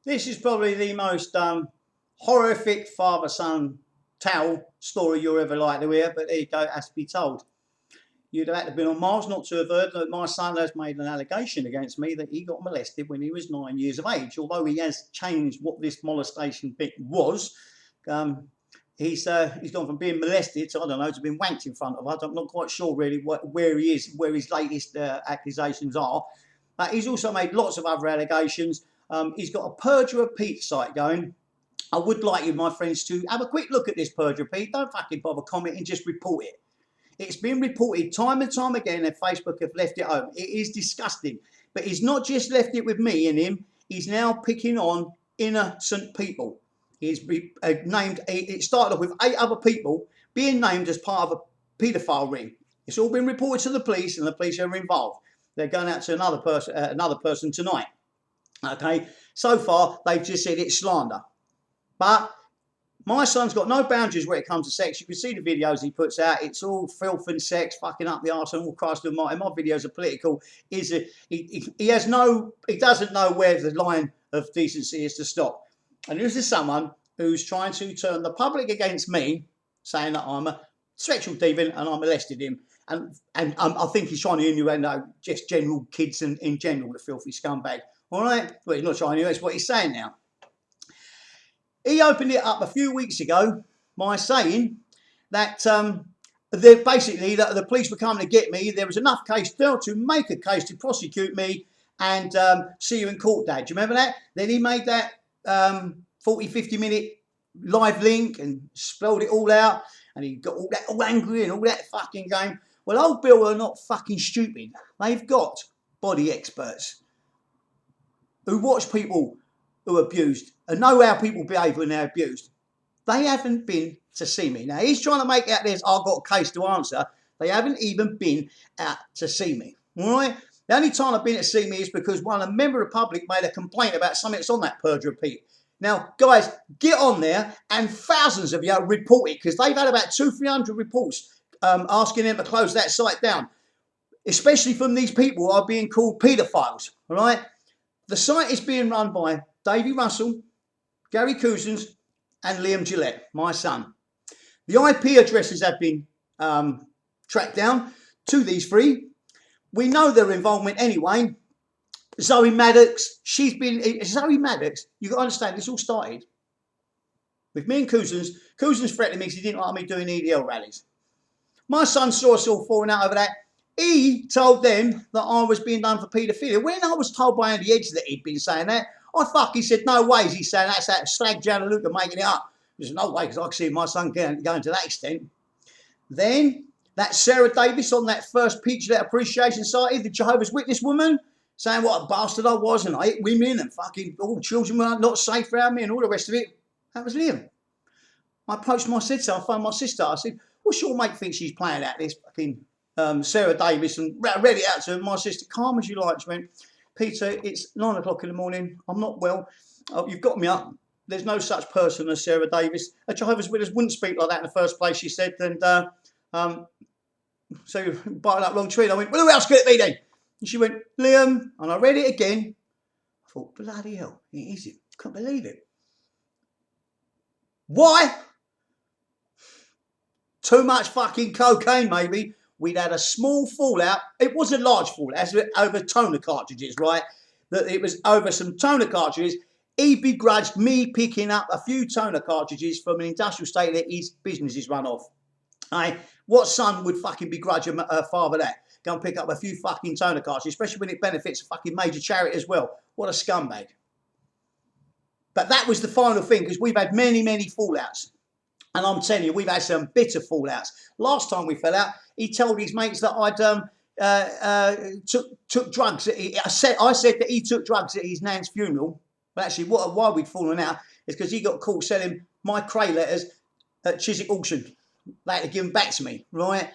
This is probably the most horrific father-son tale story you're ever like to hear, but there you go, it has to be told. You'd have had to have been on Mars not to have heard that my son has made an allegation against me that he got molested when he was 9 years of age. Although he has changed what this molestation bit was, he's gone from being molested to, I don't know, to being wanked in front of us. I'm not quite sure really where he is, where his latest accusations are. He's also made lots of other allegations. He's got a perjurer Pete site going. I would like you, my friends, to have a quick look at this perjurer Pete. Don't fucking bother commenting, just report it. It's been reported time and time again, and Facebook have left it open. It is disgusting. But he's not just left it with me and him. He's now picking on innocent people. He's named. It started off with 8 other people being named as part of a paedophile ring. It's all been reported to the police, and the police are involved. They're going out to another person tonight. Okay. So far, they've just said it's slander. But my son's got no boundaries where it comes to sex. You can see the videos he puts out. It's all filth and sex, fucking up the arse and all Christ almighty. My videos are political. He doesn't know where the line of decency is to stop. And this is someone who's trying to turn the public against me, saying that I'm a sexual deviant and I molested him. And I think he's trying to innuendo just general kids and in general, the filthy scumbag. All right? Well, he's not trying to, that's what he's saying now. He opened it up a few weeks ago by saying that basically that the police were coming to get me. There was enough case there to make a case to prosecute me and see you in court, Dad. Do you remember that? Then he made that 40, 50-minute live link and spelled it all out. And he got all angry and all that fucking game. Well, old Bill are not fucking stupid. They've got body experts who watch people who are abused and know how people behave when they're abused. They haven't been to see me. Now, he's trying to make out this, I've got a case to answer. They haven't even been out to see me. All right? The only time I've been to see me is because a member of the public made a complaint about something that's on that perjurer Pete. Now, guys, get on there and thousands of you report it because they've had about 200-300 reports asking them to close that site down, especially from these people who are being called paedophiles. All right? The site is being run by Davy Russell, Gary Cousins, and Liam Gillette, my son. The IP addresses have been tracked down to these 3. We know their involvement anyway. Zoe Maddox, Zoe Maddox, you've got to understand, this all started with me and Cousins. Cousins threatened me because he didn't like me doing EDL rallies. My son saw us all falling out over that. He told them that I was being done for paedophilia. When I was told by Andy Edge that he'd been saying that, I fucking said, no ways. He's saying that's that slag Gianluca making it up. There's no way, because I can see my son going to that extent. Then, that Sarah Davis on that first Petegillett appreciation site, the Jehovah's Witness woman, saying what a bastard I was and I hit women and fucking all children were not safe around me and all the rest of it. That was Liam. I approached my sister. I phoned my sister. I said, what's your mate think she's playing at this fucking Sarah Davis, and read it out to her. My sister, calm as you like, she went, Peter, it's 9 o'clock in the morning. I'm not well. You've got me up. There's no such person as Sarah Davis. A Jehovah's Witness wouldn't speak like that in the first place, she said. And so you're biting that wrong tree. And I went, well, who else could it be then? And she went, Liam. And I read it again. I thought, bloody hell, it is it. Couldn't believe it. Why? Too much fucking cocaine, maybe. We'd had a small fallout. It was a large fallout. It was over toner cartridges, right? That it was over some toner cartridges. He begrudged me picking up a few toner cartridges from an industrial estate that his business is run off. What son would fucking begrudge a father that? Go and pick up a few fucking toner cartridges, especially when it benefits a fucking major charity as well. What a scumbag. But that was the final thing, because we've had many, many fallouts. And I'm telling you, we've had some bitter fallouts. Last time we fell out, he told his mates that I'd took drugs. I said that he took drugs at his nan's funeral. But actually, why we'd fallen out is because he got caught selling my Cray letters at Chiswick auction. They had to give them back to me, right?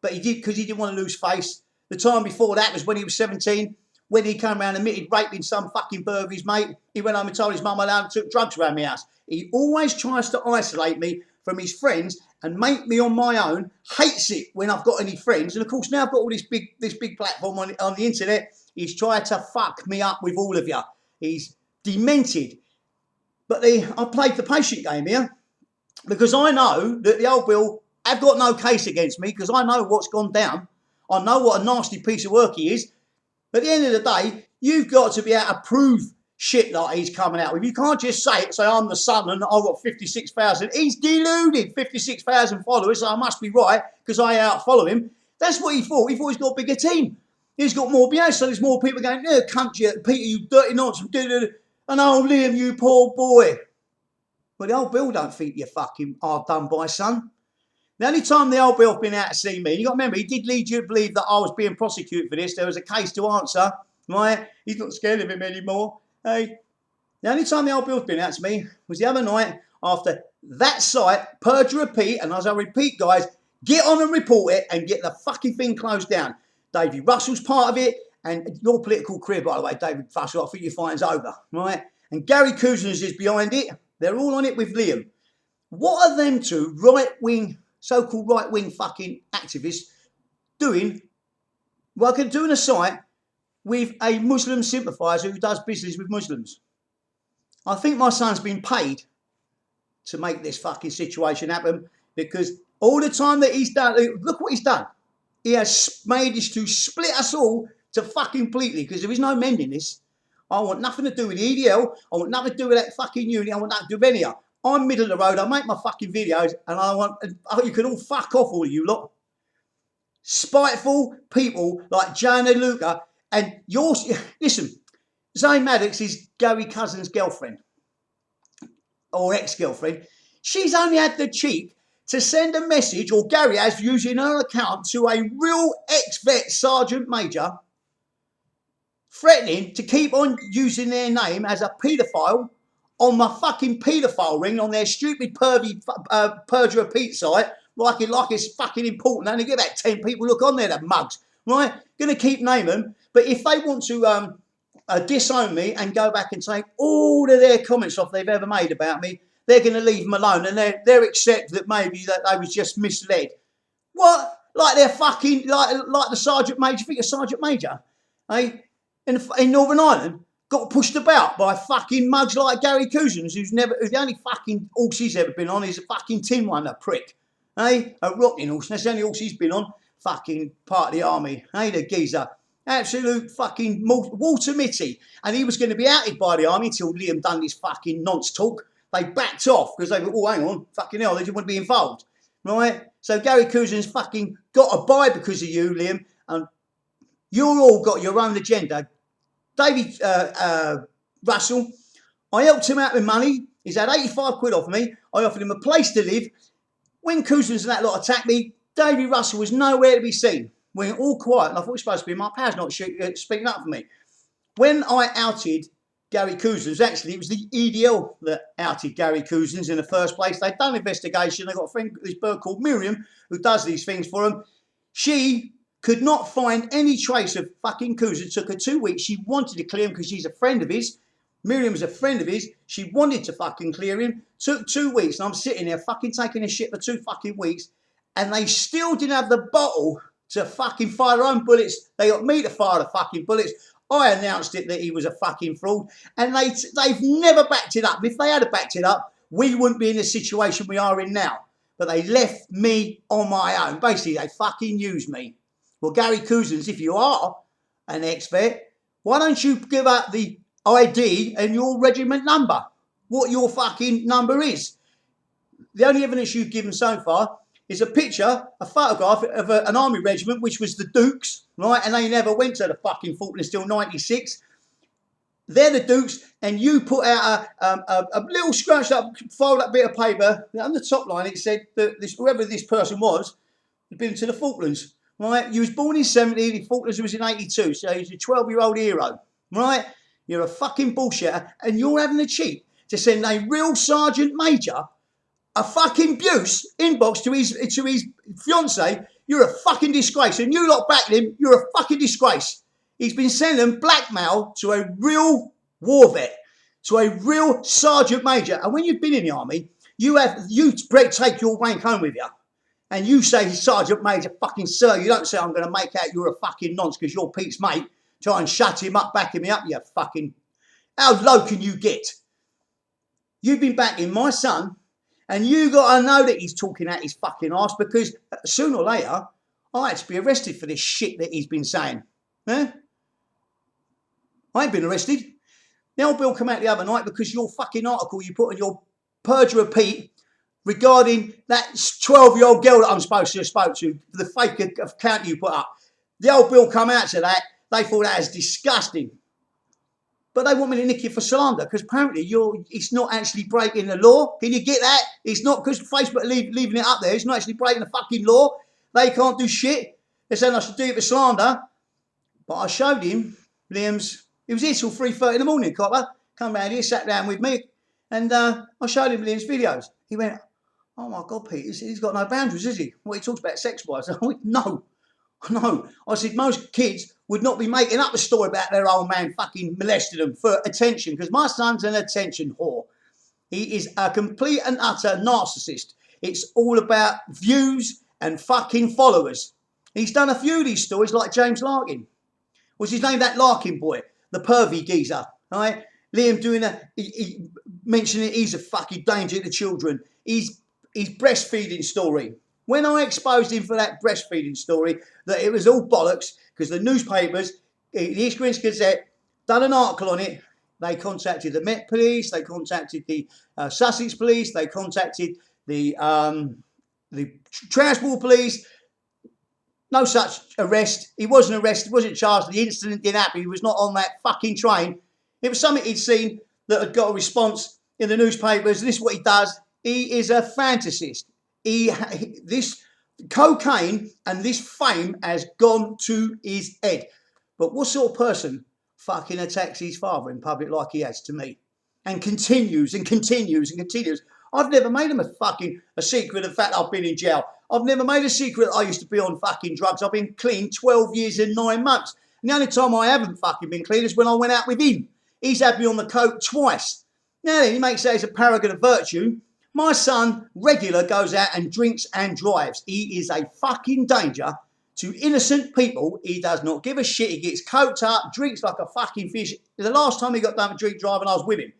But he did, because he didn't want to lose face. The time before that was when he was 17, when he came around and admitted raping some fucking burglary's mate. He went home and told his mum I took drugs around my house. He always tries to isolate me from his friends and make me on my own. Hates it when I've got any friends. And of course, now I've got all this big platform on the internet. He's tried to fuck me up with all of you. He's demented. But I played the patient game here because I know that the old Bill have got no case against me because I know what's gone down. I know what a nasty piece of work he is. But at the end of the day, you've got to be able to prove shit like he's coming out with. You can't just say I'm the son and I've got 56,000. He's deluded 56,000 followers, so I must be right because I out-follow him. That's what he thought. He thought he's got a bigger team. He's got more behaviour, so there's more people going, yeah, cunt you, Peter, you dirty nonsense. And oh, Liam, you poor boy. Well, the old Bill don't think you're fucking hard done by, son. The only time the old Bill's been out to see me, and you got to remember, he did lead you to believe that I was being prosecuted for this. There was a case to answer, right? He's not scared of him anymore. Hey, the only time the old Bill's been out to me was the other night after that site, purge, repeat, and as I repeat, guys, get on and report it and get the fucking thing closed down. David Russell's part of it, and your political career, by the way, David Russell, I think your fighting's over, right? And Gary Cousins is behind it. They're all on it with Liam. What are them two right-wing, so-called right-wing fucking activists doing? Well, they're doing a site with a Muslim sympathiser who does business with Muslims. I think my son's been paid to make this fucking situation happen because all the time that he's done, look what he's done. He has made this to split us all to fucking completely because there is no mending this. I want nothing to do with the EDL. I want nothing to do with that fucking unit. I want nothing to do with any of it. I'm middle of the road. I make my fucking videos and I want, you can all fuck off, all of you lot. Spiteful people like Joanna Luca and yours. Listen, Zoe Maddox is Gary Cousins' girlfriend or ex-girlfriend. She's only had the cheek to send a message, or Gary has, using her account, to a real ex-vet sergeant major, threatening to keep on using their name as a paedophile on my fucking paedophile ring on their stupid pervy purge repeat site, like it's fucking important. Only get about 10 people look on there, that mugs, right? Going to keep naming them, but if they want to disown me and go back and take all of their comments off they've ever made about me, they're going to leave them alone and they're accept that maybe that they was just misled. What? Like they're fucking, like the Sergeant Major, think of Sergeant Major, eh? In Northern Ireland, got pushed about by fucking mugs like Gary Cousins, who's the only fucking horse he's ever been on is a fucking tin one, a prick, eh? A rocking horse, that's the only horse he's been on, fucking part of the army, eh? The geezer. Absolute fucking Walter Mitty. And he was going to be outed by the army until Liam done this fucking nonce talk. They backed off because they thought, oh, hang on, fucking hell, they didn't want to be involved, right? So Gary Cousins fucking got a buy because of you, Liam, and you've all got your own agenda. David Russell, I helped him out with money. He's had 85 quid off me. I offered him a place to live. When Cousins and that lot attacked me, David Russell was nowhere to be seen. We were all quiet, and I thought it was supposed to be my pals not speaking up for me. When I outed Gary Cousins, actually, it was the EDL that outed Gary Cousins in the first place. They'd done an investigation. They got a friend, this bird called Miriam, who does these things for them. She could not find any trace of fucking Cousins. It took her 2 weeks. She wanted to clear him because she's a friend of his. Miriam's a friend of his. She wanted to fucking clear him. Took 2 weeks, and I'm sitting there fucking taking a shit for 2 fucking weeks, and they still didn't have the bottle to fucking fire their own bullets. They got me to fire the fucking bullets. I announced it that he was a fucking fraud, and they've never backed it up. If they had backed it up, we wouldn't be in the situation we are in now. But they left me on my own. Basically, they fucking used me. Well, Gary Cousins, if you are an ex-vet, why don't you give out the ID and your regiment number? What your fucking number is. The only evidence you've given so far is a picture, a photograph of an army regiment, which was the Dukes, right? And they never went to the fucking Falklands till 96. They're the Dukes, and you put out a little scrunched up, folded up bit of paper. On the top line, it said that whoever this person was had been to the Falklands, right? You was born in 70, the Falklands was in 82, so he's a 12-year-old hero, right? You're a fucking bullshitter, and you're having the cheek to send a real sergeant major a fucking abuse inbox to his fiancée. You're a fucking disgrace. And you lot backed him, you're a fucking disgrace. He's been sending blackmail to a real war vet, to a real sergeant major. And when you've been in the army, you take your rank home with you. And you say sergeant major, fucking sir. You don't say I'm going to make out you're a fucking nonce because you're Pete's mate. Try and shut him up, backing me up, you fucking... How low can you get? You've been backing my son, and you got to know that he's talking out his fucking arse, because sooner or later, I had to be arrested for this shit that he's been saying. Eh? I ain't been arrested. The old bill came out the other night because your fucking article you put on your perjurer Pete regarding that 12-year-old girl that I'm supposed to have spoke to, the fake account you put up. The old bill come out to that. They thought that was disgusting. But they want me to nick you for slander because apparently it's not actually breaking the law. Can you get that? It's not because Facebook are leaving it up there. It's not actually breaking the fucking law. They can't do shit. They're saying I should do it for slander. But I showed him Liam's. He was here till 3:30 in the morning, copper. Come round here, sat down with me, and I showed him Liam's videos. He went, "Oh my God, Pete, he's got no boundaries, is he? What he talks about sex-wise?" I went, No. I said, most kids would not be making up a story about their old man fucking molesting them for attention, because my son's an attention whore. He is a complete and utter narcissist. It's all about views and fucking followers. He's done a few of these stories like James Larkin. What's his name? That Larkin boy, the pervy geezer, right? Liam doing mentioning he's a fucking danger to children. His breastfeeding story. When I exposed him for that breastfeeding story, that it was all bollocks, because the newspapers, the East Greenwich Gazette, done an article on it. They contacted the Met Police, they contacted the Sussex Police, they contacted the Transport Police. No such arrest. He wasn't arrested, wasn't charged. The incident didn't happen. He was not on that fucking train. It was something he'd seen that had got a response in the newspapers. This is what he does. He is a fantasist. This cocaine and this fame has gone to his head. But what sort of person fucking attacks his father in public like he has to me? And continues and continues and continues. I've never made him a secret of the fact I've been in jail. I've never made a secret that I used to be on fucking drugs. I've been clean 12 years and 9 months. And the only time I haven't fucking been clean is when I went out with him. He's had me on the coke twice. Now then, he makes that as a paragon of virtue. My son regular goes out and drinks and drives. He is a fucking danger to innocent people. He does not give a shit. He gets coked up, drinks like a fucking fish. The last time he got done with drink driving, I was with him.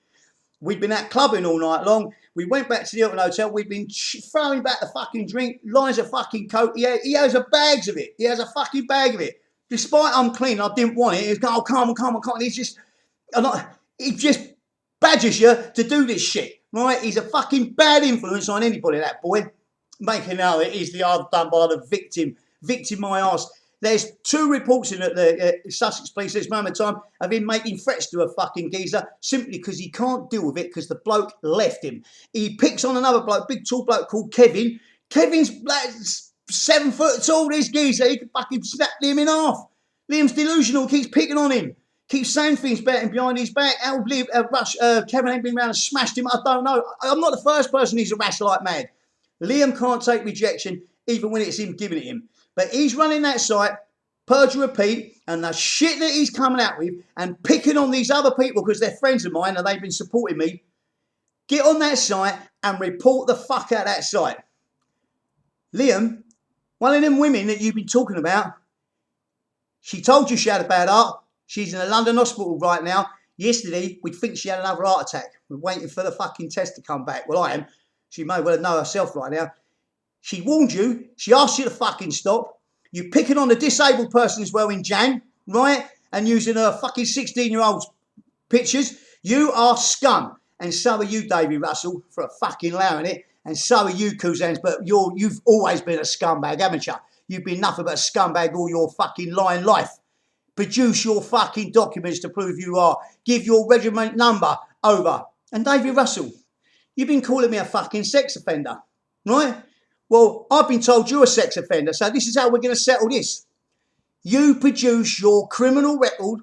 We'd been out clubbing all night long. We went back to the Hilton Hotel. We'd been throwing back the fucking drink, lines of fucking coke. He has bags of it. He has a fucking bag of it. Despite I'm clean, I didn't want it. He was going, "Oh, come on. He just badgers you to do this shit. Right, he's a fucking bad influence on anybody, that boy. Making out that he's the other done by the victim my arse. There's 2 reports in at the Sussex Police at this moment in time of him making threats to a fucking geezer simply because he can't deal with it because the bloke left him. He picks on another bloke, big tall bloke called Kevin. Kevin's like 7 foot tall, this geezer. He could fucking snap Liam in half. Liam's delusional, keeps picking on him. Keeps saying things about him behind his back. How Kevin ain't been around and smashed him. I don't know. I'm not the first person he's harassed like mad. Liam can't take rejection even when it's him giving it him. But he's running that site, perjurer Pete, and the shit that he's coming out with and picking on these other people because they're friends of mine and they've been supporting me. Get on that site and report the fuck out of that site. Liam, one of them women that you've been talking about, she told you she had a bad heart. She's in a London hospital right now. Yesterday, we'd think she had another heart attack. We're waiting for the fucking test to come back. Well, I am. She may well know herself right now. She warned you. She asked you to fucking stop. You're picking on a disabled person as well in Jan, right? And using her fucking 16-year-old's pictures. You are scum. And so are you, Davy Russell, for fucking allowing it. And so are you, Cousins. But you've always been a scumbag, haven't you? You've been nothing but a scumbag all your fucking lying life. Produce your fucking documents to prove you are. Give your regiment number over. And David Russell, you've been calling me a fucking sex offender, right? Well, I've been told you're a sex offender, so this is how we're going to settle this. You produce your criminal record,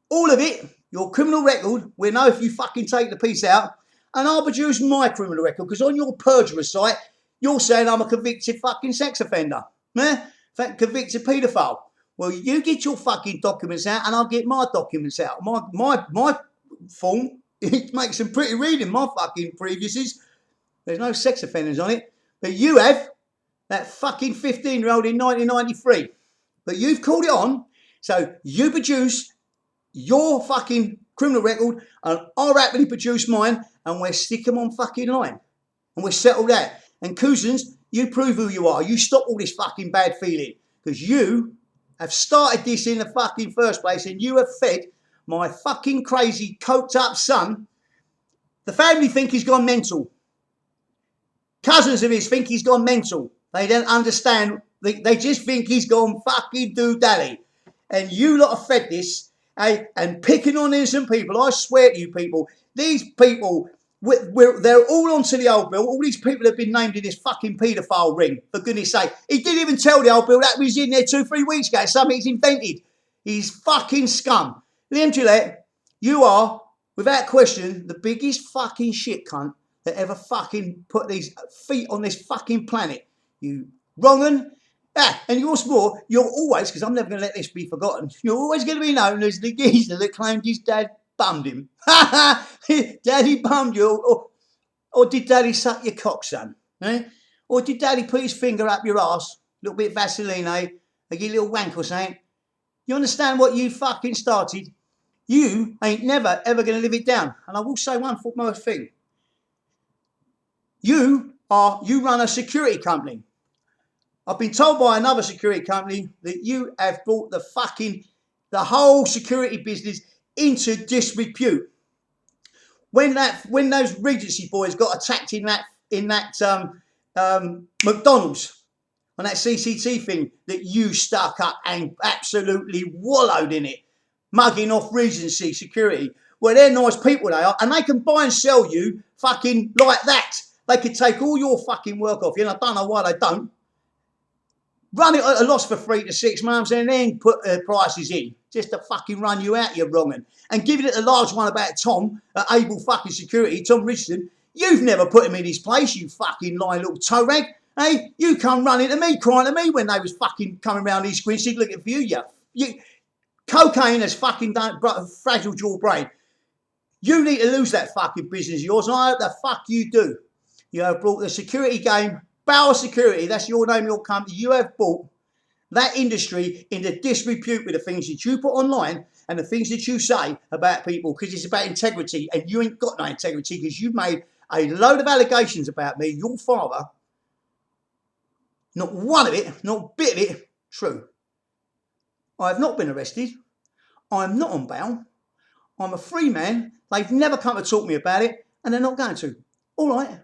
all of it, your criminal record. We'll know if you fucking take the piece out. And I'll produce my criminal record, because on your perjurer site, you're saying I'm a convicted fucking sex offender. Eh? Convicted paedophile. Well, you get your fucking documents out and I'll get my documents out. My form, it makes some pretty reading, my fucking previous's. There's no sex offenders on it. But you have that fucking 15-year-old in 1993. But you've called it on, so you produce your fucking criminal record, and I rapidly produce mine, and we'll stick them on fucking line. And we'll settle that. And Cousins, you prove who you are. You stop all this fucking bad feeling. Because you have started this in the fucking first place, and you have fed my fucking crazy, coked up son. The family think he's gone mental. Cousins of his think he's gone mental. They don't understand. They just think he's gone fucking do-dally. And you lot have fed this, and picking on innocent people. I swear to you people, these people, they're all onto the old Bill. All these people have been named in this fucking paedophile ring, for goodness sake. He didn't even tell the old Bill that was in there 2-3 weeks ago. Something he's invented. He's fucking scum. Liam Gillette, you are, without question, the biggest fucking shit cunt that ever fucking put these feet on this fucking planet. You wrong un. Yeah, and what's more, you're always, because I'm never going to let this be forgotten, you're always going to be known as the geezer that claimed his dad bummed him. Daddy bummed you, or did Daddy suck your cock, son? Eh? Or did Daddy put his finger up your ass, a little bit of Vaseline, eh? Like a little wank or something? You understand what you fucking started? You ain't never, ever going to live it down. And I will say one more thing. You run a security company. I've been told by another security company that you have brought the whole security business into disrepute. When those Regency boys got attacked in that McDonald's on that CCT thing, that you stuck up and absolutely wallowed in it, mugging off Regency security. Well, they're nice people, they are, and they can buy and sell you fucking like that. They could take all your fucking work off you, and I don't know why they don't. Run it at a loss for 3 to 6 months and then put prices in just to fucking run you out, you wrong'un. And giving it a large one about Tom at Able fucking Security, Tom Richardson. You've never put him in his place, you fucking lying little toe rag. Hey, you come running to me, crying to me when they was fucking coming round these squincies looking for you. Cocaine has fucking done fragile your brain. You need to lose that fucking business of yours, and I hope the fuck you do. You have brought the security game, Bauer Security, that's your name, your company. You have brought that industry into disrepute with the things that you put online and the things that you say about people, because it's about integrity, and you ain't got no integrity because you've made a load of allegations about me, your father. Not one of it, not a bit of it, true. I have not been arrested. I'm not on bail. I'm a free man. They've never come to talk to me about it, and they're not going to. All right.